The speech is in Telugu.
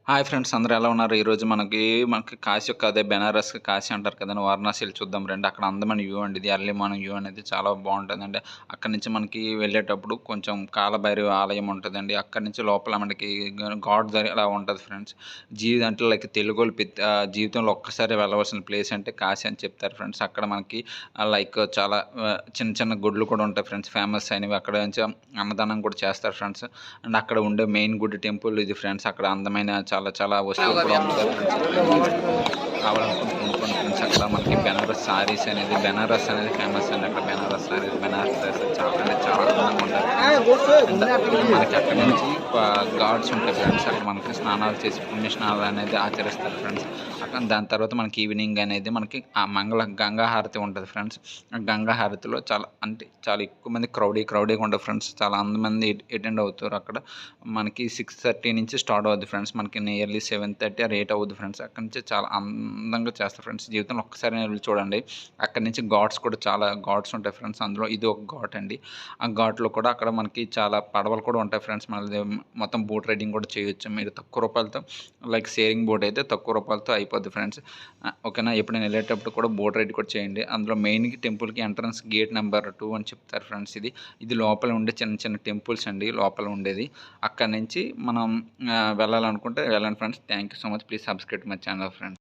హాయ్ ఫ్రెండ్స్, అందరూ ఎలా ఉన్నారు? ఈరోజు మనకి కాశీ యొక్క అదే బెనారస్ కాశీ అంటారు కదండీ! వారణాసి ఎళ్లి చూద్దాం రండి. అక్కడ అందమైన వ్యూ అండి ఇది. ఎర్లీ మార్నింగ్ వ్యూ అనేది చాలా బావుంటదండి. అక్కడి నుంచి మనకి వెళ్ళేటప్పుడు కొంచెం కాలభైరవ ఆలయం ఉంటదండి. అక్కడి నుంచి లోపల మనకి గాడ్ అలా ఉంటది ఫ్రెండ్స్. అంటే లైక్ తెలుగోళ్ళు జీవితంలో ఒక్కసారి వెళ్ళవలసిన ప్లేస్ అంటే కాశీ అని చెప్తారు ఫ్రెండ్స్. అక్కడ మనకి లైక్ చాలా చిన్న చిన్న గుడులు కూడా ఉంటాయి ఫ్రెండ్స్. ఫేమస్ అయినవి. అక్కడ నుంచి అన్నదానం కూడా చేస్తారు ఫ్రెండ్స్. అండ్ అక్కడ ఉండే మెయిన్ గుడి టెంపుల్ ఇది ఫ్రెండ్స్. అక్కడ అందమైన చాలా చాలా వస్తువులు కూడా అమ్ముతారు ఫ్రెండ్స్. అక్కడ మీకు కావాలనుకుంటే కొనుక్కోండి ఫ్రెండ్స్. అక్కడ మనకి బెనారస్ అనేది ఫేమస్ అండి. అక్కడ బెనారస్ సారీస్, బెనారస్ డ్రెసెస్ చాలా అంటే చాలా అందంగా ఉంటాయి ఫ్రెండ్స్. అండ్ మనకి అక్కడి నుంచి ఘాట్స్ ఉంటాయి ఫ్రెండ్స్. అక్కడ మనకి స్నానాలు చేసి పుణ్య స్నానాలు అనేది ఆచరిస్తారు ఫ్రెండ్స్. దాని తర్వాత మనకి ఈవినింగ్ అనేది మనకి ఆ గంగా హారతి ఉంటది ఫ్రెండ్స్. ఆ గంగా హారతిలో చాలా ఎక్కువ మంది క్రౌడీగా ఉంటది ఫ్రెండ్స్. చాలా మంది అటెండ్ అవుతారు అక్కడ. మనకి 6:30 నుంచి స్టార్ట్ అవుద్ది ఫ్రెండ్స్. మనకి నియర్లీ 7:30 ఆర్ 8 అవుద్ది ఫ్రెండ్స్. అక్కడి నుంచి చాలా అందంగా చేస్తారు ఫ్రెండ్స్. జీవితంలో ఒక్కసారైనా వెళ్లి చూడండి. అక్కడి నుంచి ఘాట్స్ కూడా చాలా ఘాట్స్ ఉంటాయి ఫ్రెండ్స్. అందులో ఇది ఒక ఘాట్ అండి. ఆ ఘాట్‌లో కూడా అక్కడ మనకి చాలా పడవలు కూడా ఉంటాయి ఫ్రెండ్స్. మనది మొత్తం బోట్ రైడింగ్ కూడా చేయొచ్చు. మీరు తక్కువ రూపాయలతో లైక్ షేరింగ్ బోట్ అయితే తక్కువ రూపాయలతో అయిపోద్ది ఫ్రెండ్స్. ఓకేనా? ఎప్పుడైనా వెళ్ళేటప్పుడు కూడా బోట్ రైడ్ కూడా చేయండి. అందులో మెయిన్‌గా టెంపుల్‌కి ఎంట్రన్స్ గేట్ నెంబర్ 2 అని చెప్తారు ఫ్రెండ్స్ ఇది. ఇది లోపల ఉండే చిన్న చిన్న టెంపుల్స్ అండి లోపల ఉండేది. అక్కడి నుంచి మనం వెళ్ళాలనుకుంటే వెళ్ళండి friends. Thank you so much. Please subscribe my channel friends.